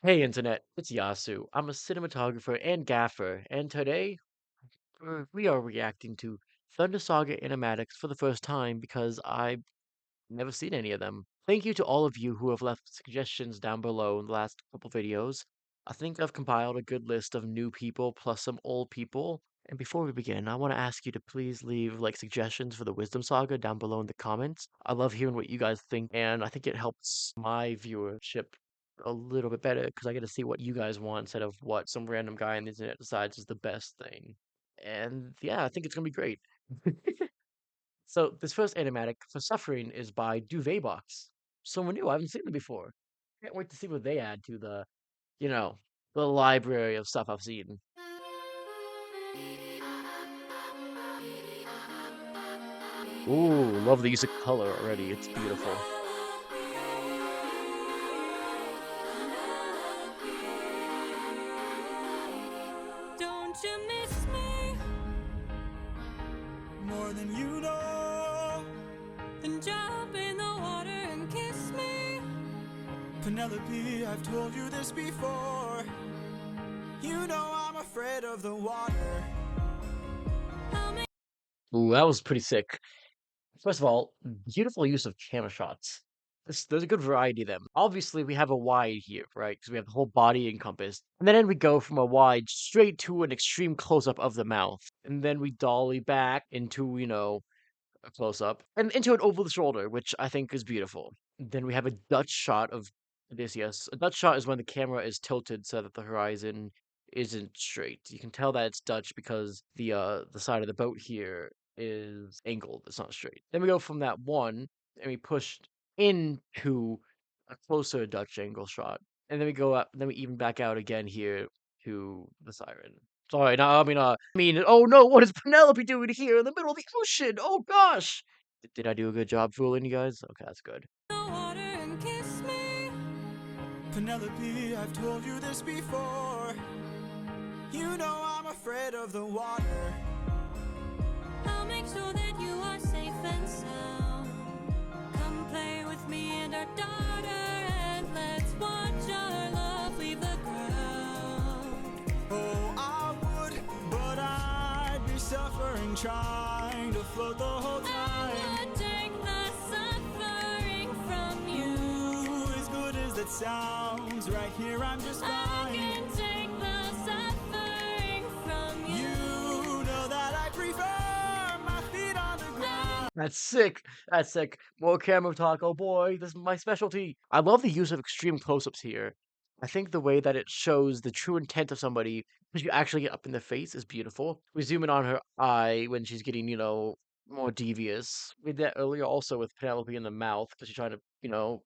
Hey Internet, it's Yasu. I'm a cinematographer and gaffer, and today we are reacting to Thunder Saga Animatics for the first time because I've never seen any of them. Thank you to all of you who have left suggestions down below in the last couple videos. I think I've compiled a good list of new people plus some old people. And before we begin, I want to ask you to please leave suggestions for the Wisdom Saga down below in the comments. I love hearing what you guys think, and I think it helps my viewership a little bit better because I get to see what you guys want instead of what some random guy on the internet decides is the best thing. And yeah, I think it's gonna be great. So this first animatic for Suffering is by Duvet Box. Someone new, I haven't seen them before. Can't wait to see what they add to you know, the library of stuff I've seen. Ooh, love the use of color already. It's beautiful. Don't you miss me more than you know? Then jump in the water and kiss me. Penelope, I've told you this before. You know I'm afraid of the water. Ooh, that was pretty sick. First of all, beautiful use of camera shots. There's a good variety of them. Obviously, we have a wide here, right? Because we have the whole body encompassed. And then we go from a wide straight to an extreme close-up of the mouth. And then we dolly back into, a close-up. And into an over the shoulder, which I think is beautiful. Then we have a Dutch shot of Odysseus. A Dutch shot is when the camera is tilted so that the horizon isn't straight. You can tell that it's Dutch because the side of the boat here is angled. It's not straight. Then we go from that one and we push into a closer Dutch angle shot. And then we go up, then we even back out again here to the siren. Sorry, no, oh no, what is Penelope doing here in the middle of the ocean? Oh gosh! Did I do a good job fooling you guys? Okay, that's good. Penelope, I've told you this before. You know I'm afraid of the water. I'll make sure that you are safe and sound. Come play with me and our daughter, and let's watch our love leave the ground. Oh, I would, but I'd be suffering trying to float the whole time. I would take the suffering from you. As good as it sounds, right here I'm just fine. I can take the suffering from you. You know that I prefer my feet on the ground. That's sick. That's sick. More camera talk. Oh boy, this is my specialty. I love the use of extreme close-ups here. I think the way that it shows the true intent of somebody, because you actually get up in the face, is beautiful. We zoom in on her eye when she's getting, more devious. We did that earlier also with Penelope in the mouth, because she's trying to,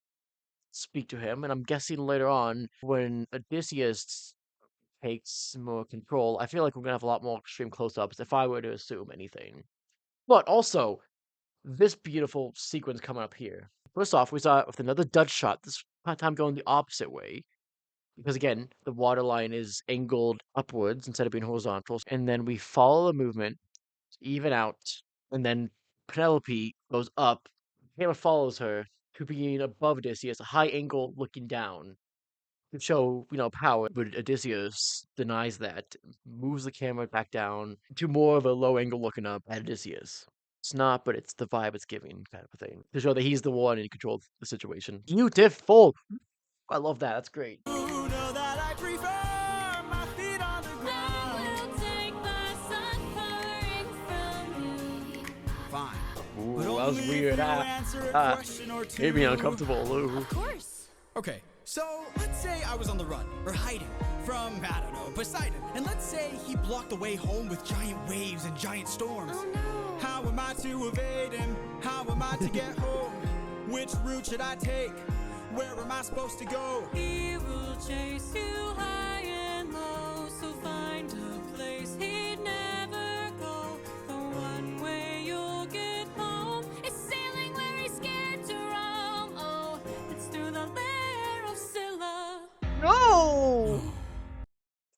speak to him. And I'm guessing later on, when Odysseus takes more control, I feel like we're gonna have a lot more extreme close-ups if I were to assume anything. But also, this beautiful sequence coming up here. First off, we saw it with another Dutch shot, this time going the opposite way. Because again, the water line is angled upwards instead of being horizontal. And then we follow the movement, even out, and then Penelope goes up. The camera follows her to being above Odysseus, a high angle looking down to show, power. But Odysseus denies that, moves the camera back down to more of a low angle looking up at Odysseus. It's not, but it's the vibe it's giving, kind of a thing, to show that he's the one in control of the situation. Beautiful. I love that. That's great. You know that I prefer my feet on the ground. I will take the suffering from you. Fine. Ooh, But that was only weird. if you answer a question or two. Made me uncomfortable. Ooh. Of course. Okay, so let's say I was on the run, or hiding, from, I don't know, Poseidon. And let's say he blocked the way home with giant waves and giant storms. Oh no. How am I to evade him? How am I to get home? Which route should I take? Where am I supposed to go? He will chase you high and low, so find a place he'd never go. The one way you'll get home is sailing where he's scared to roam. Oh, it's through the lair of Scylla. No!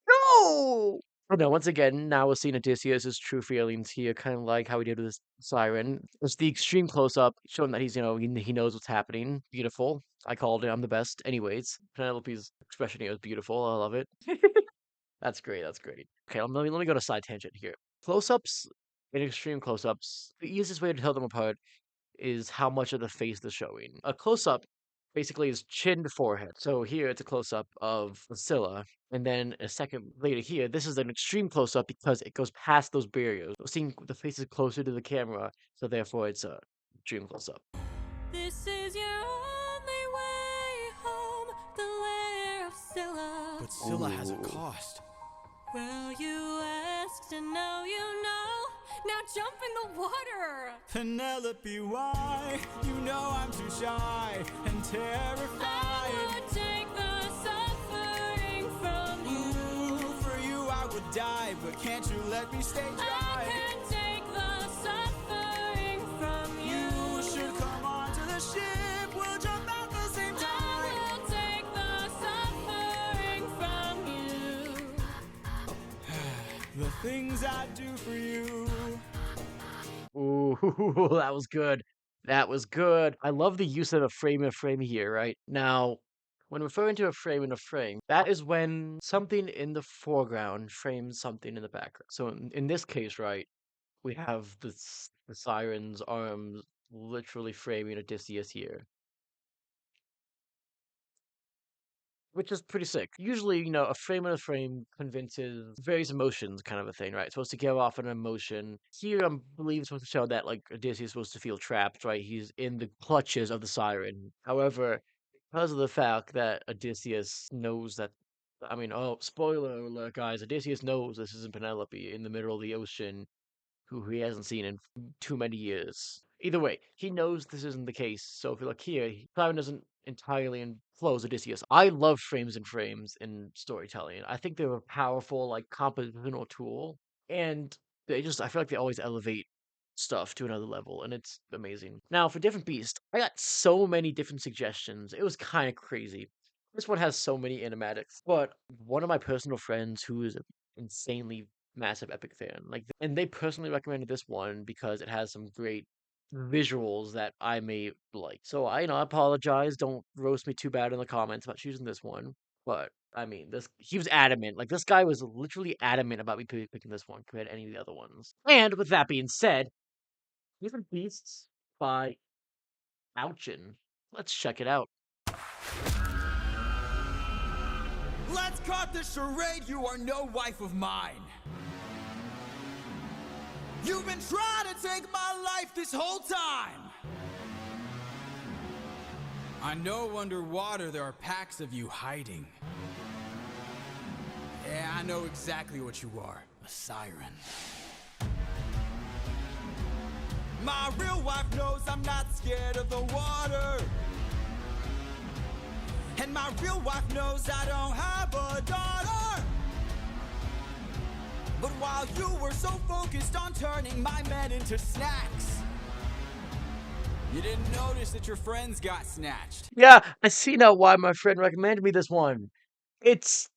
No! But no, once again, now we're seeing Odysseus' true feelings here, kind of like how we did with this Siren. It's the extreme close-up, showing that he's, he knows what's happening. Beautiful. I called it. I'm the best. Anyways, Penelope's expression here is beautiful. I love it. That's great. That's great. Okay, let me go to side tangent here. Close-ups and extreme close-ups. The easiest way to tell them apart is how much of the face they're showing. A close-up basically is chin to forehead. So here it's a close-up of Scylla, and then a second later here, this is an extreme close-up because it goes past those barriers. So seeing the faces closer to the camera, so therefore it's a extreme close-up. This is your only way home, the lair of Scylla. But Scylla has a Ooh. cost. Well, you asked and now you know. Now jump in the water! Penelope, why? You know I'm too shy and terrified. I would take the suffering from you. Ooh, for you I would die, but can't you let me stay dry? I can't take the suffering from you. You should come onto the ship, we'll jump at the same time. I will take the suffering from you. The things I do for you. Ooh, that was good. That was good. I love the use of a frame in a frame here, right? Now, when referring to a frame in a frame, that is when something in the foreground frames something in the background. So in this case, right, we have the siren's arms literally framing Odysseus here, which is pretty sick. Usually, a frame in a frame convinces various emotions, kind of a thing, right? It's supposed to give off an emotion. Here, I believe it's supposed to show that like Odysseus is supposed to feel trapped, right? He's in the clutches of the siren. However, because of the fact that Odysseus knows that, I mean, oh, spoiler alert, guys! Odysseus knows this isn't Penelope in the middle of the ocean, who he hasn't seen in too many years. Either way, he knows this isn't the case. So if you look here, Simon doesn't entirely enclose Odysseus. I love frames and frames in storytelling. I think they're a powerful, like, compositional tool, and I feel like they always elevate stuff to another level, and it's amazing. Now, for different beast, I got so many different suggestions. It was kind of crazy. This one has so many animatics, but one of my personal friends who is an insanely massive epic fan, and they personally recommended this one because it has some great visuals that I may like. So I apologize. Don't roast me too bad in the comments about choosing this one. But I mean, this he was adamant. Like this guy was literally adamant about me picking this one compared to any of the other ones. And with that being said, Different Beasts by Ouchin. Let's check it out. Let's cut the charade, you are no wife of mine. You've been trying to take my life this whole time. I know underwater there are packs of you hiding. Yeah, I know exactly what you are, a siren. My real wife knows I'm not scared of the water. And my real wife knows I don't have a daughter. But while you were so focused on turning my men into snacks, you didn't notice that your friends got snatched. Yeah, I see now why my friend recommended me this one. It's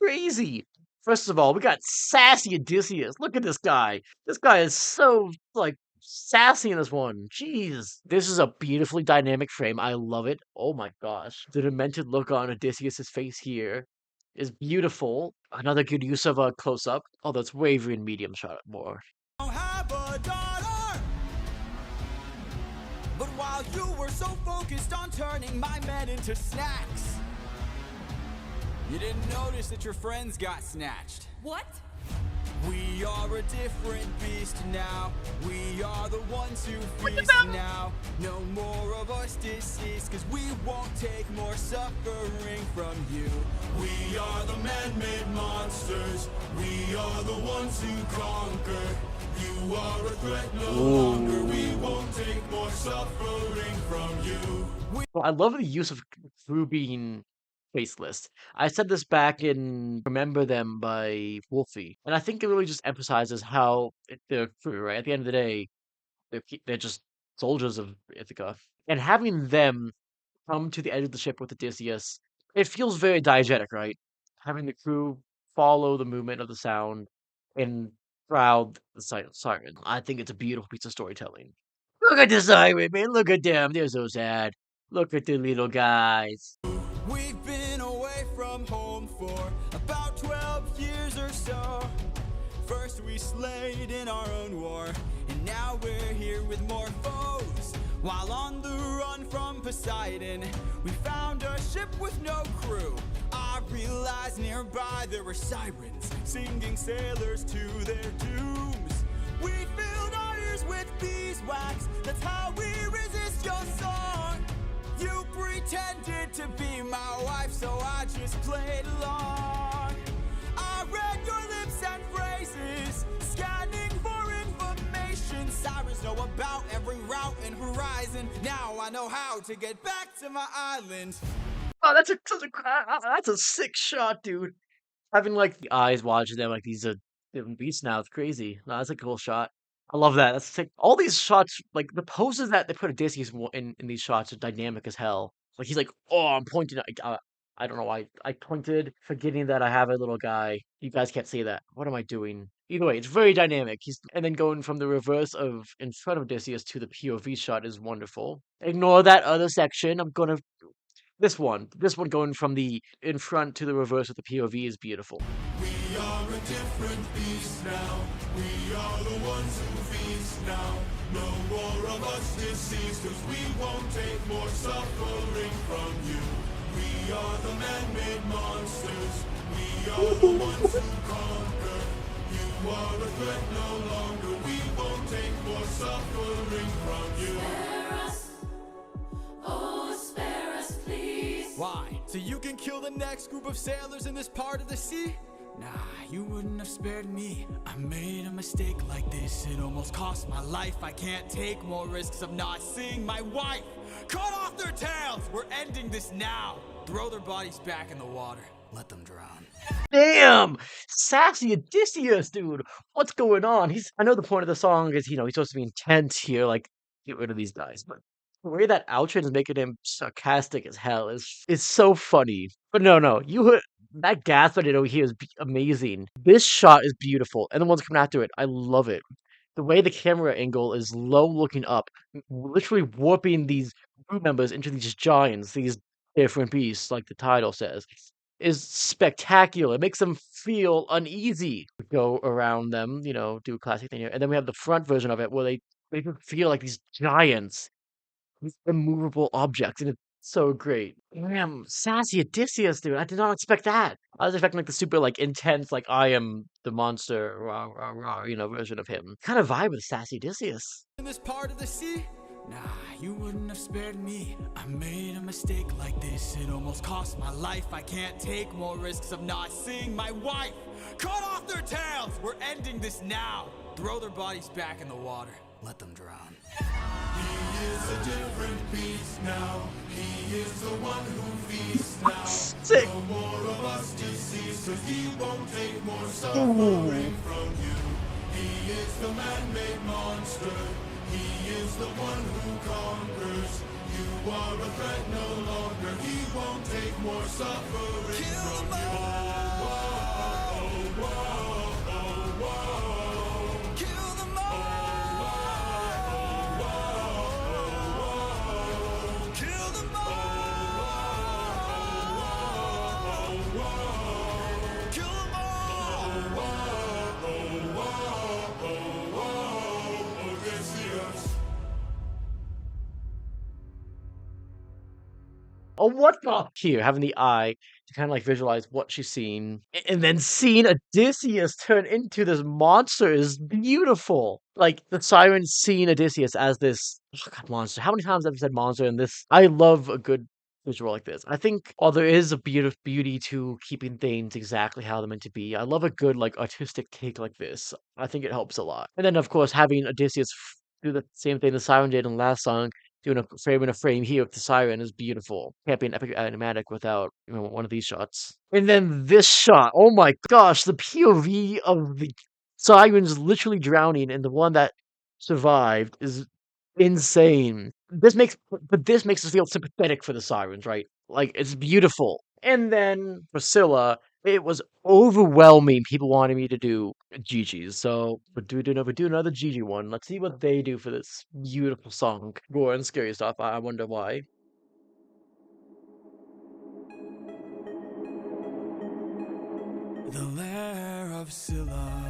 crazy. First of all, we got sassy Odysseus. Look at this guy. This guy is so like sassy in this one. Jeez. This is a beautifully dynamic frame. I love it. Oh my gosh. The demented look on Odysseus's face here is beautiful. Another good use of a close-up. Although it's wavery and medium shot more. Don't have a daughter. But while you were so focused on turning my men into snacks, you didn't notice that your friends got snatched. What? We are a different beast now. We are the ones who feast now. No more of us deceased, cause we won't take more suffering from you. We are the man-made monsters. We are the ones who conquer. You are a threat no longer. We won't take more suffering from you. Well, I love the use of crew being faceless. I said this back in Remember Them by Wolfie, and I think it really just emphasizes how they're crew, right? At the end of the day, they're just soldiers of Ithaca. And having them come to the edge of the ship with Odysseus, it feels very diegetic, right? Having the crew follow the movement of the sound and shroud the siren. I think it's a beautiful piece of storytelling. Look at the siren, man. Look at them. They're so sad. Look at the little guys. We've been away from home for about 12 years or so. First we slayed in our own war, and now we're here with more foes. While on the run from Poseidon, we found a ship with no crew. I realized nearby there were sirens, singing sailors to their dooms. We filled our ears with beeswax, that's how we resist your song. You pretended to be my wife, so I just played along. I read your lips and phrases, scanning for information. Sirens know about every route and horizon. Now I know how to get back to my island. Oh, that's a sick shot, dude. Having like the eyes watching them like these are different beasts now. It's crazy. No, that's a cool shot. I love that. That's sick. All these shots, like the poses that they put Odysseus in these shots, are dynamic as hell. Like he's like, oh, I'm pointing. I don't know why I pointed, forgetting that I have a little guy. You guys can't see that. What am I doing? Either way, it's very dynamic. He's and then going from the reverse of in front of Odysseus to the POV shot is wonderful. Ignore that other section. This one going from the in front to the reverse of the POV is beautiful. We are a different beast now. We are the ones who feast now. No more of us deceased, cause we won't take more suffering from you. We are the man-made monsters. We are the ones who conquer. You are a threat no longer. We won't take more suffering from you. Spare us. Oh, spare us, please. Why? So you can kill the next group of sailors in this part of the sea? Nah, you wouldn't have spared me. I made a mistake like this. It almost cost my life. I can't take more risks of not seeing my wife. Cut off their tails! We're ending this now. Throw their bodies back in the water. Let them drown. Damn! Sassy Odysseus, dude! What's going on? I know the point of the song is, he's supposed to be intense here, like, get rid of these guys, but the way that Alchin is making him sarcastic as hell is so funny. But no, you heard that gasp I did over here is amazing. This shot is beautiful, and the ones coming after it, I love it. The way the camera angle is low looking up, literally warping these crew members into these giants, these different beasts, like the title says, is spectacular. It makes them feel uneasy. We go around them, do a classic thing here. And then we have the front version of it where they make them feel like these giants, these immovable objects, and it's so great. Damn, sassy Odysseus, dude. I did not expect that. I was expecting like the super like intense, like I am the monster, rah, rah, rah, version of him. Kind of vibe with sassy Odysseus. In this part of the sea? Nah, you wouldn't have spared me. I made a mistake like this. It almost cost my life. I can't take more risks of not seeing my wife. Cut off their tails! We're ending this now. Throw their bodies back in the water. Let them drown. He is a different beast now. He is the one who feasts now. Sick. No more of us deceased, cause he won't take more suffering from you. He is the man-made monster. He is the one who conquers. You are a threat no longer. He won't take more suffering from you. Whoa, whoa, whoa, whoa. Kill them all. Whoa, whoa, whoa. Kill them all. Whoa, kill them all. Whoa, whoa, whoa. Odysseus. Oh, what the? Here, having the eye to kind of like visualize what she's seen, and then seeing Odysseus turn into this monster is beautiful. Like the siren seeing Odysseus as this monster. How many times have I said monster in this? I love a good visual like this. I think while there is a beauty to keeping things exactly how they're meant to be, I love a good like artistic take like this. I think it helps a lot. And then of course having Odysseus do the same thing the siren did in the last song, doing a frame in a frame here with the siren is beautiful. Can't be an epic animatic without one of these shots. And then this shot, oh my gosh, the POV of the sirens literally drowning and the one that survived is insane. This makes us feel sympathetic for the sirens, right? Like it's beautiful. And then for Scylla, It was overwhelming. People wanted me to do Gigi's, so we do another Gigi one. Let's see what they do for this beautiful song. Gore and scary stuff. I wonder why. The lair of Scylla.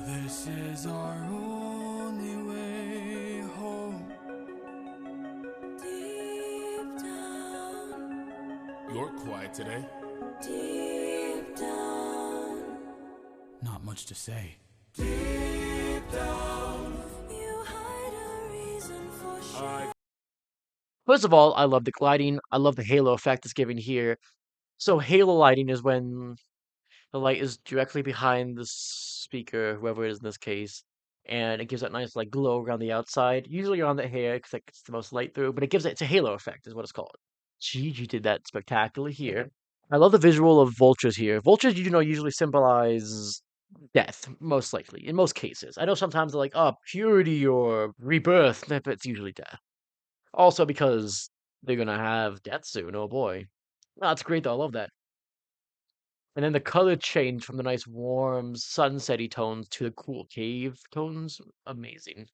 This is our only way home. Deep down. You're quiet today. Deep down. Not much to say. Deep down. You hide a reason for sure. First of all, I love the gliding. I love the halo effect it's giving here. So halo lighting is when the light is directly behind the speaker, whoever it is in this case, and it gives that nice like glow around the outside, usually on the hair because like, it's the most light through, but it gives it's a halo effect is what it's called. Gigi did that spectacularly here. I love the visual of vultures here. Vultures, usually symbolize death, most likely, in most cases. I know sometimes they're like, oh, purity or rebirth, but it's usually death. Also because they're gonna have death soon. Oh boy. No, that's great though. I love that. And then the color change from the nice warm sunsetty tones to the cool cave tones. Amazing.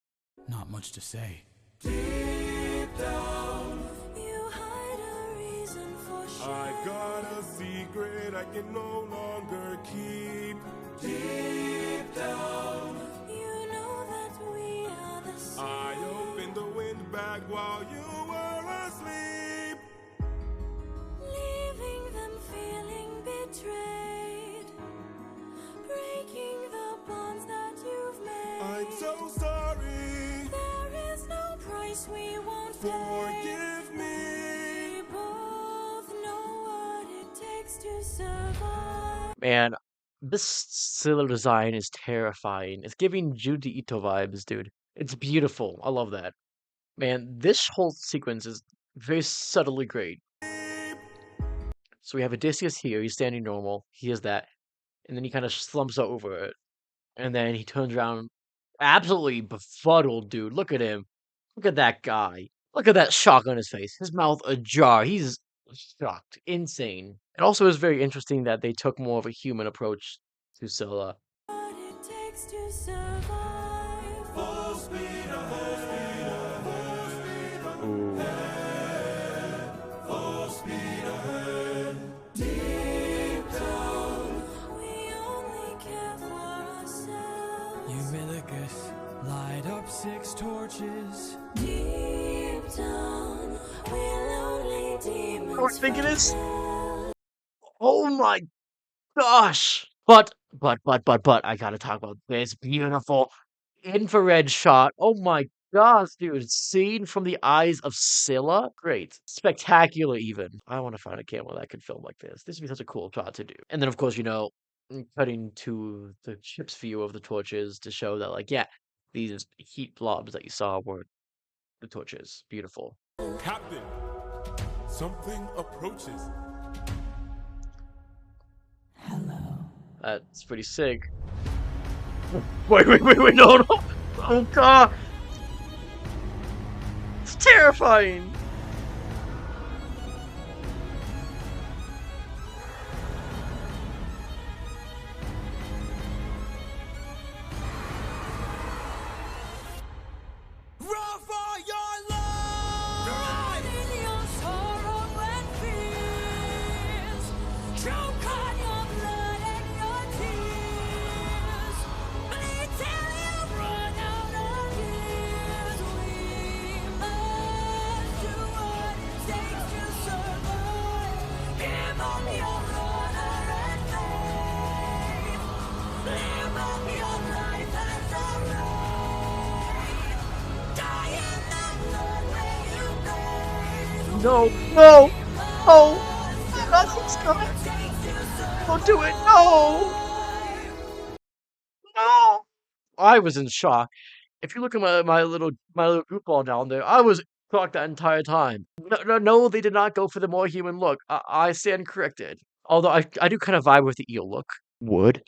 Not much to say. Deep down, you hide a reason for sure. I got a secret I can no longer keep. Deep down, you know that we are the same. I opened the wind bag while you were asleep, leaving them feeling betrayed, breaking the bonds that you've made. I'm so sorry. There is no price we won't pay. Forgive me. We both know what it takes to survive. Man, this Scylla design is terrifying. It's giving Junji Ito vibes, dude. It's beautiful. I love that. Man, this whole sequence is very subtly great. So we have Odysseus here. He's standing normal. He is that. And then he kind of slumps over it. And then he turns around, absolutely befuddled, dude. Look at him. Look at that guy. Look at that shock on his face. His mouth ajar. He's shocked. Insane. It also is very interesting that they took more of a human approach to Scylla. What it takes to survive. Full speed ahead. Full speed Ooh. ahead. Full speed ahead. Deep down, we only care for ourselves. Eurylochus, light up 6 torches. Deep down, we're lonely demons. What do you think it is? Oh my gosh! But, I gotta talk about this beautiful infrared shot. Oh my gosh, dude. Seen from the eyes of Scylla? Great. Spectacular, even. I want to find a camera that can film like this. This would be such a cool shot to do. And then, of course, cutting to the ship's view of the torches to show that, like, yeah, these heat blobs that you saw were the torches. Beautiful. Captain, something approaches. That's pretty sick. Wait, no. Oh god! It's terrifying! Run for your life! Ride in your sorrow and fears. Choke on your blood and your tears. Bleed till you run out of years. We must do what it takes to survive. Give up your honor and faith. Live up your life as a right. Die in the blood where you bathe. No! No! No! That's not. Don't do it! No! No! I was in shock. If you look at my little group ball down there, I was shocked that entire time. No, they did not go for the more human look. I stand corrected. Although I do kind of vibe with the eel look. Would.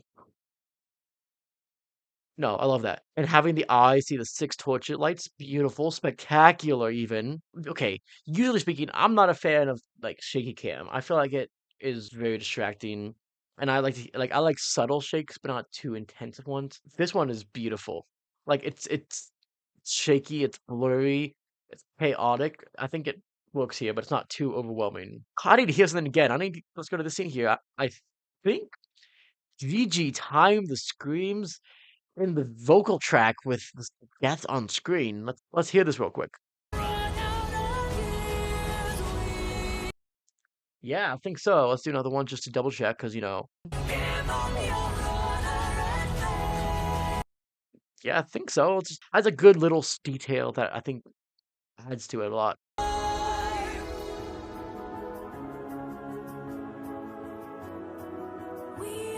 No, I love that. And having the eyes see the 6 torch lights, beautiful, spectacular even. Okay, usually speaking, I'm not a fan of like shaky cam. I feel like it is very distracting, and I like subtle shakes, but not too intensive ones. This one is beautiful. Like it's shaky, it's blurry, it's chaotic. I think it works here, but it's not too overwhelming. I need to hear something again. Let's go to the scene here. I think Gigi timed the screams in the vocal track with the death on screen. Let's hear this real quick. Yeah, I think so. Let's do another one just to double check, because yeah, I think so. It just has a good little detail that I think adds to it a lot. We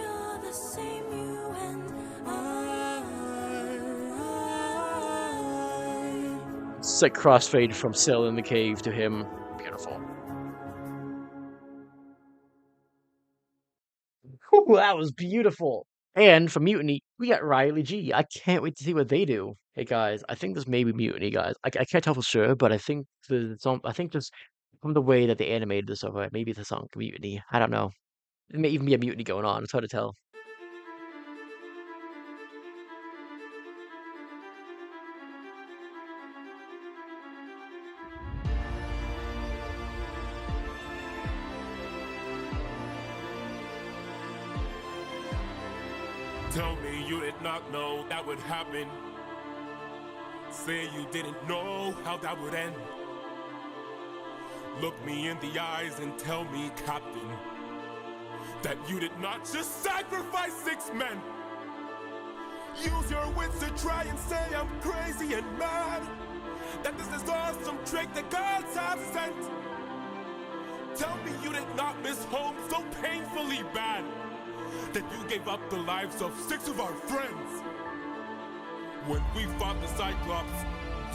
are the same, you and I. It's like crossfade from Scylla in the cave to him. Beautiful. Ooh, that was beautiful. And for Mutiny, we got Riley G. I can't wait to see what they do. Hey guys, I think this may be Mutiny, guys. I can't tell for sure, but I think I think just from the way that they animated this over, maybe it's a song Mutiny. I don't know. It may even be a mutiny going on. It's hard to tell. Tell me you did not know that would happen. Say you didn't know how that would end. Look me in the eyes and tell me, Captain, that you did not just sacrifice 6 men. Use your wits to try and say I'm crazy and mad. That this is all some trick the gods have sent. Tell me you did not miss home so painfully bad that you gave up the lives of 6 of our friends. When we fought the Cyclops,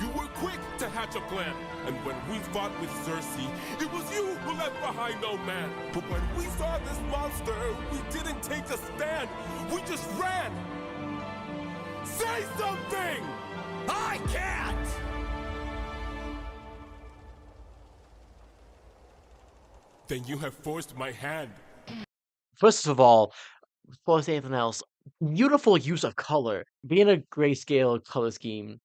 you were quick to hatch a plan. And when we fought with Circe, it was you who left behind no man. But when we saw this monster, we didn't take a stand. We just ran. Say something! I can't! Then you have forced my hand. First of all, before I say anything else, beautiful use of color. Being a grayscale color scheme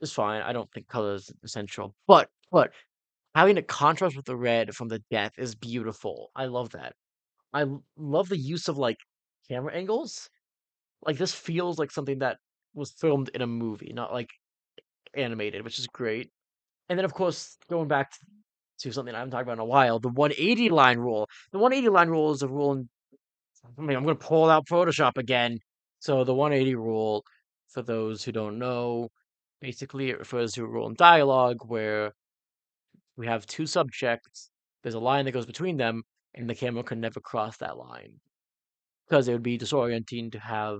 is fine. I don't think color is essential, but having a contrast with the red from the death is beautiful. I love that. Love the use of like camera angles. Like this feels like something that was filmed in a movie, not like animated, which is great. And then of course going back to something I haven't talked about in a while, the 180 line rule. The 180 line rule is a rule in I'm gonna pull out Photoshop again. So the 180 rule, for those who don't know, basically it refers to a rule in dialogue where we have two subjects, there's a line that goes between them, and the camera can never cross that line. Because it would be disorienting to have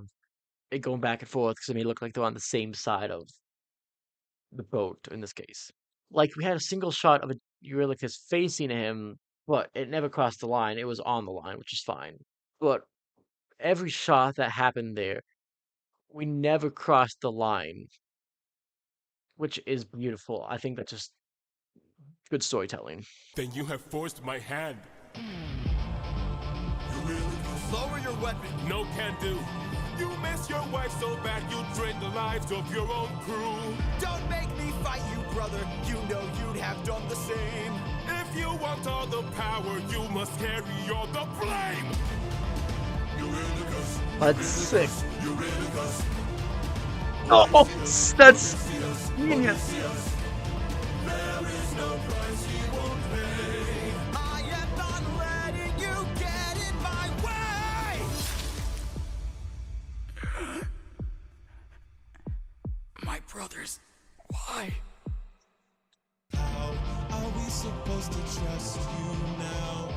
it going back and forth because it may look like they're on the same side of the boat in this case. Like we had a single shot of a Eurylochus facing him, but it never crossed the line. It was on the line, which is fine. But every shot that happened there, we never crossed the line, which is beautiful. I think that's just good storytelling. Then you have forced my hand. You really lower your weapon. No can do. You miss your wife so bad you drain the lives of your own crew. Don't make me fight you, brother. You know you'd have done the same. If you want all the power, you must carry all the blame. That's sick. Oh, that's genius. There is no price he won't pay. I am not letting you get in my way. My brothers, why? How are we supposed to trust you now?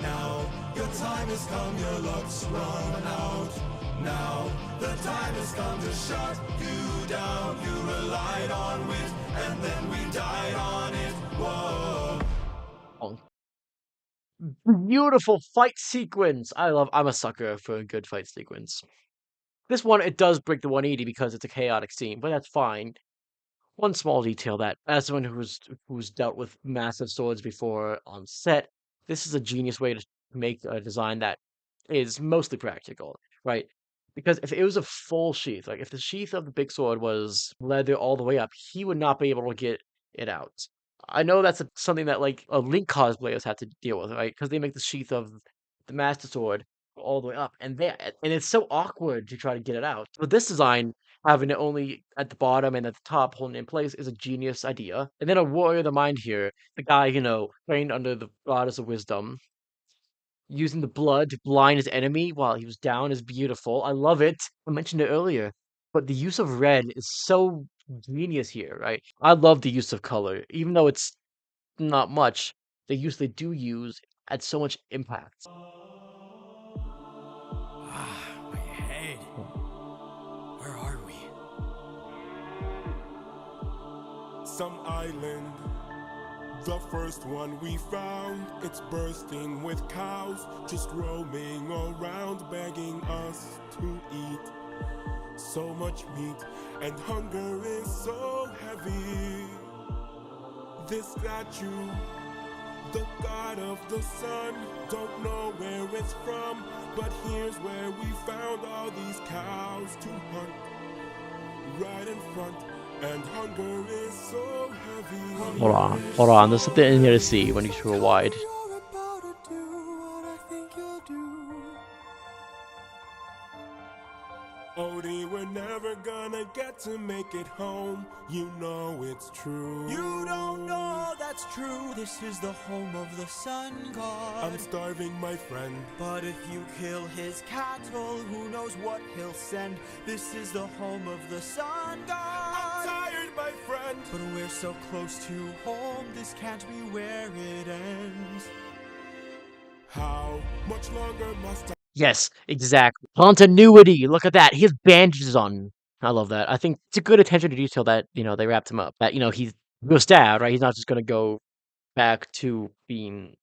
Now, your time has come, your luck's run out. Now, the time has come to shut you down. You relied on wit, and then we died on it. Whoa. Beautiful fight sequence. I'm a sucker for a good fight sequence. This one, it does break the 180 because it's a chaotic scene, but that's fine. One small detail that, as someone who's dealt with massive swords before on set, this is a genius way to make a design that is mostly practical, right? Because if it was a full sheath, like if the sheath of the big sword was leather all the way up, he would not be able to get it out. I know that's something that like Link cosplayers have to deal with, right? Because they make the sheath of the Master Sword all the way up, and it's so awkward to try to get it out. But this design, having it only at the bottom and at the top holding it in place, is a genius idea. And then a warrior of the mind here, the guy trained under the goddess of wisdom, using the blood to blind his enemy while he was down is beautiful. I love it. I mentioned it earlier, but the use of red is so genius here, right? I love the use of color, even though it's not much. The use they do use adds so much impact. My head. Where are we? Some island, the first one we found. It's bursting with cows, just roaming around, begging us to eat. So much meat, and hunger is so heavy. This statue, the god of the sun, don't know where it's from, but here's where we found all these cows to hunt. Right in front, and hunger is so heavy. Hold on. There's something in here to see when you scroll wide. You're about to do what I think you'll do. Odie, we're never gonna get to make it home. You know it's true. You don't know that's true. This is the home of the sun god. I'm starving, my friend. But if you kill his cattle, who knows what he'll send. This is the home of the sun god. I'm tired, my friend. But we're so close to home, this can't be where it ends. How much longer must I? Yes, exactly. Continuity. Look at that. He has bandages on. I love that. I think it's a good attention to detail that, they wrapped him up. That, he was stabbed, right? He's not just going to go back to being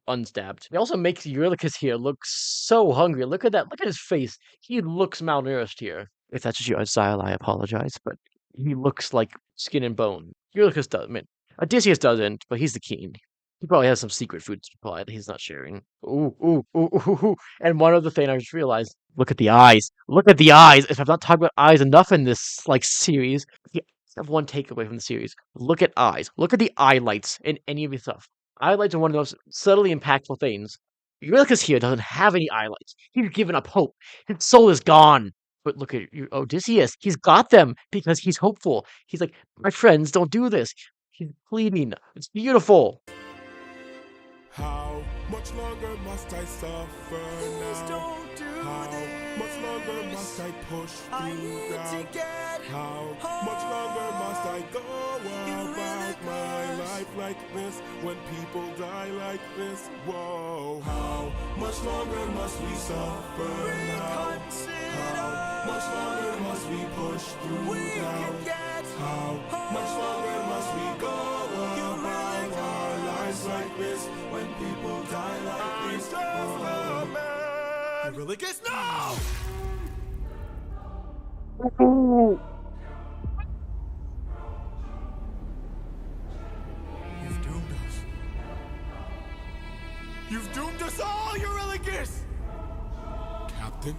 unstabbed. It also makes Eurylochus here look so hungry. Look at that. Look at his face. He looks malnourished here. If that's just your style, I apologize, but he looks like skin and bone. Eurylochus does. I mean, Odysseus doesn't, but he's the king. He probably has some secret food supply that he's not sharing. Ooh. And one other thing I just realized, look at the eyes. Look at the eyes. If I've not talked about eyes enough in this series, I have one takeaway from the series. Look at eyes. Look at the eye lights in any of your stuff. Highlights are one of those subtly impactful things. Eurylochus here doesn't have any highlights. He's given up hope. His soul is gone. But look at Odysseus. He's got them because he's hopeful. He's like, my friends, don't do this. He's pleading. It's beautiful. How much longer must I suffer Please now? don't do How this. much longer must I push I through need to doubt? get How much longer must I go about my life like this when people die like this? Whoa, how much longer must we suffer now? How much longer must we push through doubt? How much longer must we go about our lives like this when people die like this? Eurylochus, no! You've doomed us. You've doomed us all, Eurylochus! Captain?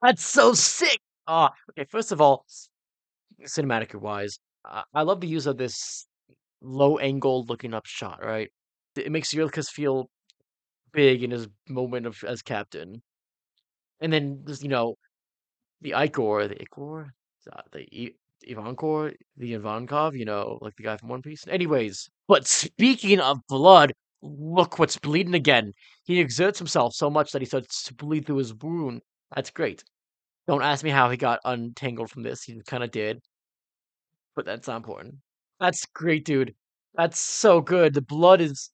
That's so sick. Okay. First of all, cinematic wise, I love the use of this low angle looking up shot. Right, it makes Eurylochus feel big in his moment of as captain, and then there's the Ichor, Ivankov, the Ivankov, like the guy from One Piece. Anyways, but speaking of blood, look what's bleeding again. He exerts himself so much that he starts to bleed through his wound. That's great. Don't ask me how he got untangled from this. He kind of did, but that's not important. That's great, dude. That's so good. The blood is.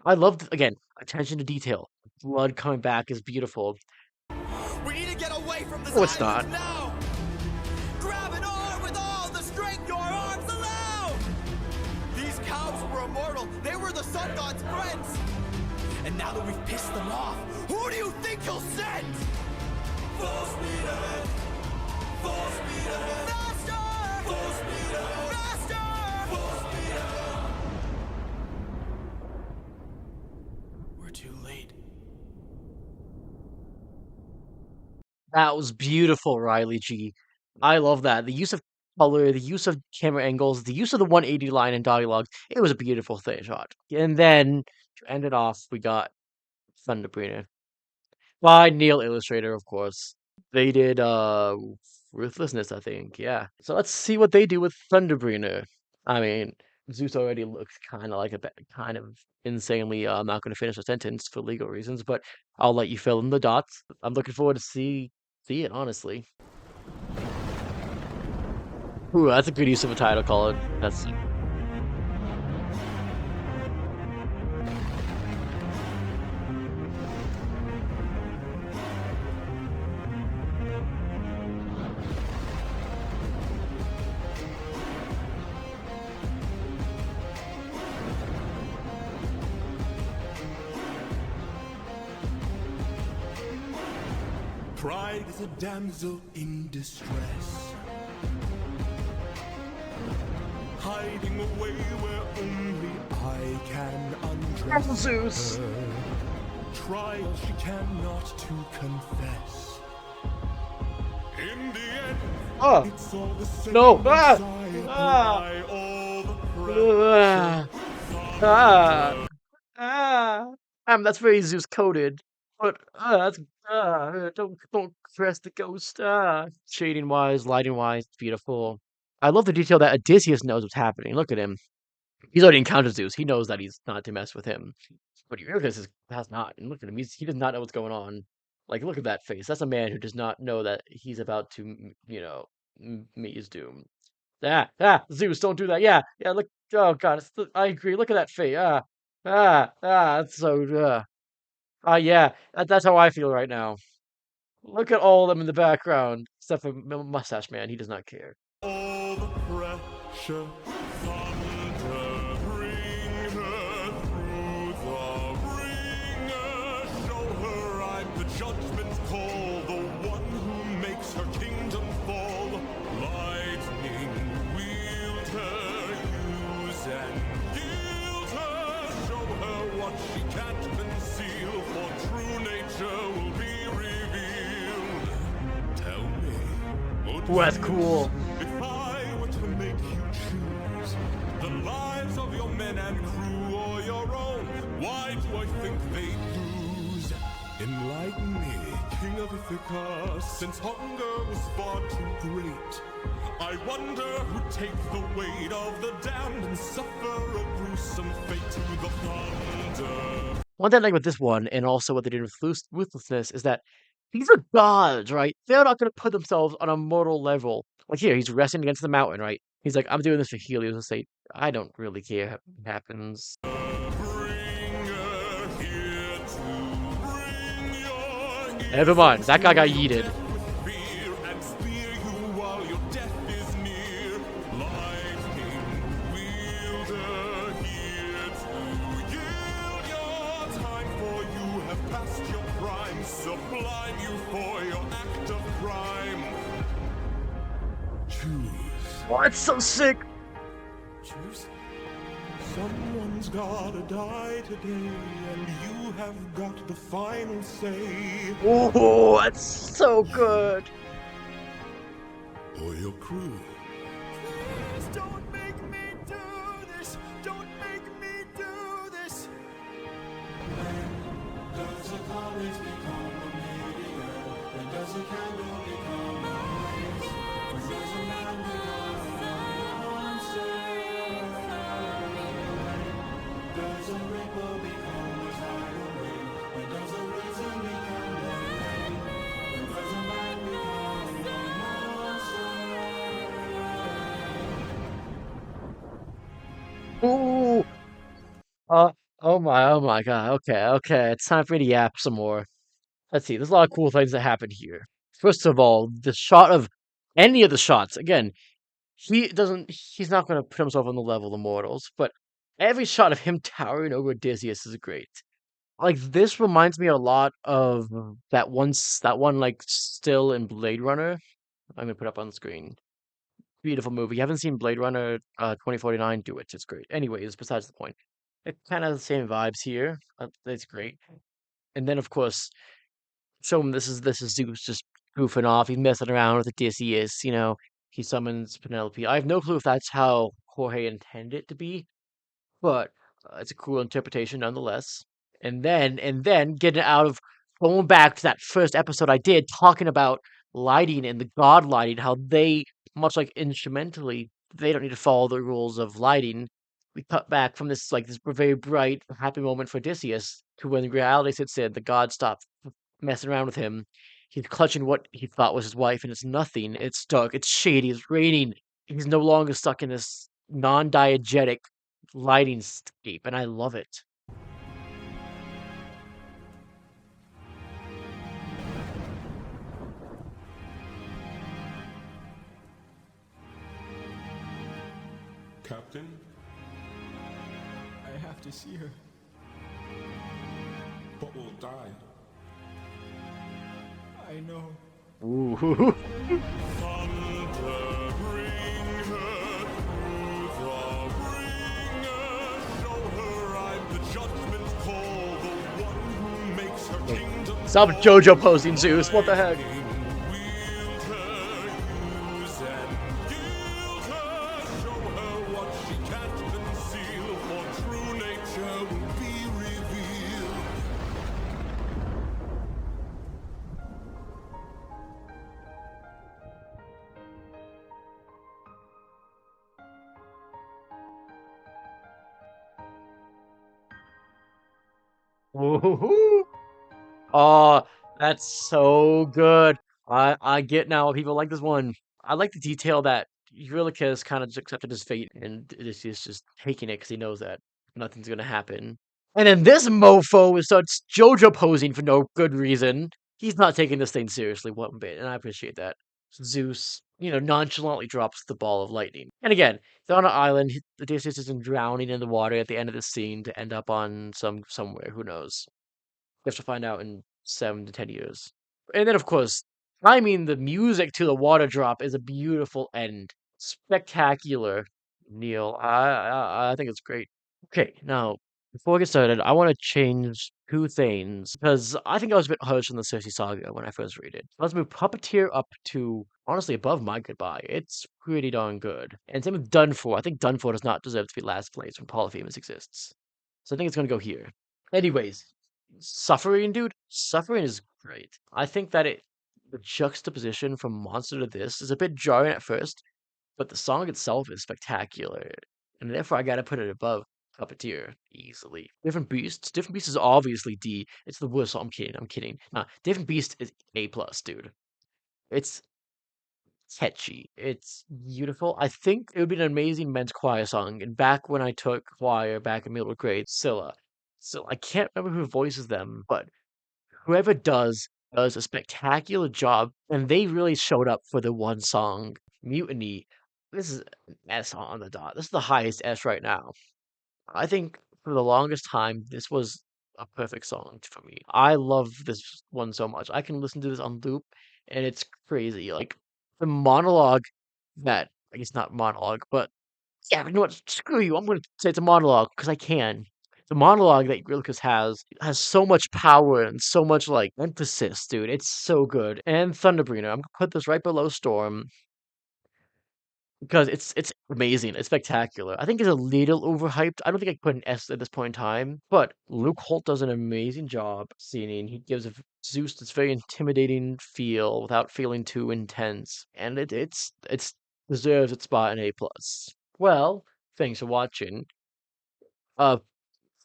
I love again attention to detail. Blood coming back is beautiful. We need to get away from this Oh, it's island not. now! Grab an arm with all the strength your arms allow! These cows were immortal. They were the sun god's friends. And now that we've pissed them off, who do you think he'll send? Full speed ahead! Full speed ahead! Faster! Full speed ahead! Faster! Full speed ahead! That was beautiful, Riley G. I love that. The use of color, the use of camera angles, the use of the 180 line and dialogue. It was a beautiful thing shot. And then to end it off, we got Thunderbreeder by Neil Illustrator, of course. They did Ruthlessness, I think. Yeah. So let's see what they do with Thunderbreeder. I mean, Zeus already looks kind of like kind of insanely. I'm not going to finish a sentence for legal reasons, but I'll let you fill in the dots. I'm looking forward to see it honestly. Ooh, that's a good use of a title card. That's Pride is a damsel in distress, hiding away where only I can undress Zeus. her. Trials she cannot to confess. In the end, Oh it's all the same no! as Ah! I Ah! apply all the Ah! pressure. Ah! Thunder. Ah! That's very Zeus coded. But that's don't press the ghost. Shading wise, lighting wise, it's beautiful. I love the detail that Odysseus knows what's happening. Look at him. He's already encountered Zeus. He knows that he's not to mess with him. But Eurycus has not. And look at him. He does not know what's going on. Like, look at that face. That's a man who does not know that he's about to, meet his doom. Zeus, don't do that. Yeah, yeah, look. Oh, God. I agree. Look at that face. That's so, yeah. That's how I feel right now. Look at all of them in the background. Except for Mustache Man. He does not care. All the pressure, thunder, bring her through the ringer. Show her I'm the judgment's call, the one who makes her kingdom fall. Lightning, wield her, use and gild her. Show her what she can't conceal, for true nature will be revealed. Tell me, Ooh, that's cool. if I were to make you choose the lives of your men and crew or your own, why do I think they'd lose? Enlighten me, King of Ithaca, since hunger was far too great. I wonder who'd take the weight of the damned and suffer a gruesome fate to the thunder. One thing I like with this one, and also what they did with Ruthlessness, is that these are gods, right? They're not going to put themselves on a mortal level. Like here, he's resting against the mountain, right? He's like, I'm doing this for Helios and say, I don't really care what happens. Bringer here to bring your Never mind, that guy got yeeted. fear and spear you while your death is near. Lightning wielder here to yield your time, for you have passed your prime. Sublime you for your act of crime. Choose. Oh, it's so sick. Choose. Someone's gotta die today, and you have got the final say. Oh, that's so good. Or your crew. Please don't make me do this. Don't make me do this. Does a comet become a meteor? When does a candle become a light? When does a man become a monster? Does a ripple become a tidal wave? When does a reason become a rain? When does a man become a monster? Ooh. Oh my God. Okay. It's time for me to yap some more. Let's see. There's a lot of cool things that happen here. First of all, the shot of any of the shots. Again, he's not going to put himself on the level of mortals, but every shot of him towering over Odysseus is great. Like this reminds me a lot of that one like still in Blade Runner. I'm gonna put up on the screen. Beautiful movie. You haven't seen Blade Runner 2049? Do it. It's great. Anyways, besides the point. It kind of has the same vibes here. It's great. And then of course, show him this is Zeus just goofing off. He's messing around with Odysseus. He summons Penelope. I have no clue if that's how Jorge intended it to be, but it's a cool interpretation nonetheless. And then getting out of going back to that first episode I did, talking about lighting and the god lighting, how they, much like instrumentally, they don't need to follow the rules of lighting. We cut back from this very bright, happy moment for Odysseus to when reality sits in, the gods stop messing around with him. He's clutching what he thought was his wife, and it's nothing. It's dark. It's shady. It's raining. He's no longer stuck in this non-diegetic lighting scape, and I love it. Captain, I have to see her. but we'll die. I know. Ooh. Thunder, bring her through the ringer. Show her I'm the judgment call, the one who makes her kingdom. Stop JoJo posing, Zeus. What the heck? Wield her, use and yield her. Show her what she can't conceal, for true nature will be revealed. Woohoo! Oh, that's so good. I get now why people like this one. I like the detail that Eurylochus kind of just accepted his fate, and Odysseus just taking it because he knows that nothing's gonna happen. And then this mofo starts JoJo posing for no good reason. He's not taking this thing seriously one bit, and I appreciate that. Zeus, nonchalantly drops the ball of lightning. And again, they're on an island. Odysseus isn't drowning in the water at the end of the scene to end up on somewhere. Who knows? We have to find out in 7 to 10 years. And then, of course, I mean, the music to the water drop is a beautiful end. Spectacular, Neil. I think it's great. Okay, now, before we get started, I want to change two things because I think I was a bit harsh on the Cersei saga when I first read it. Let's move Puppeteer up to, honestly, above My Goodbye. It's pretty darn good. And same with Dunfor. I think Dunfor does not deserve to be last place when Polyphemus exists. So I think it's going to go here. Anyways, Suffering, dude. Suffering is great. I think that the juxtaposition from Monster to this is a bit jarring at first, but the song itself is spectacular, and therefore I gotta put it above Puppeteer easily. Different Beasts. Different Beasts is obviously D. It's the worst song. I'm kidding. I'm kidding. Nah, Different Beast is A plus, dude. It's catchy. It's beautiful. I think it would be an amazing men's choir song. And back when I took choir back in middle grade, Scylla. So I can't remember who voices them, but whoever does a spectacular job, and they really showed up for the one song, Mutiny. This is an S on the dot. This is the highest S right now. I think for the longest time, this was a perfect song for me. I love this one so much. I can listen to this on loop, and it's crazy. Like the monologue that I guess not monologue, but yeah, you know what? Screw you. I'm going to say it's a monologue because I can. The monologue that Grillicus has so much power and so much like emphasis, dude. It's so good. And Thunderbringer, I'm gonna put this right below Storm because it's amazing. It's spectacular. I think it's a little overhyped. I don't think I could put an S at this point in time, but Luke Holt does an amazing job singing. He gives Zeus this very intimidating feel without feeling too intense, and it's deserves its spot in A plus. Well, thanks for watching. Uh,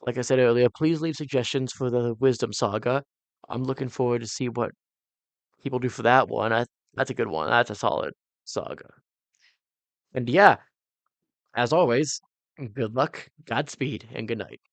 like I said earlier, please leave suggestions for the Wisdom Saga. I'm looking forward to see what people do for that one. That's a good one. That's a solid saga. And yeah, as always, good luck, Godspeed, and good night.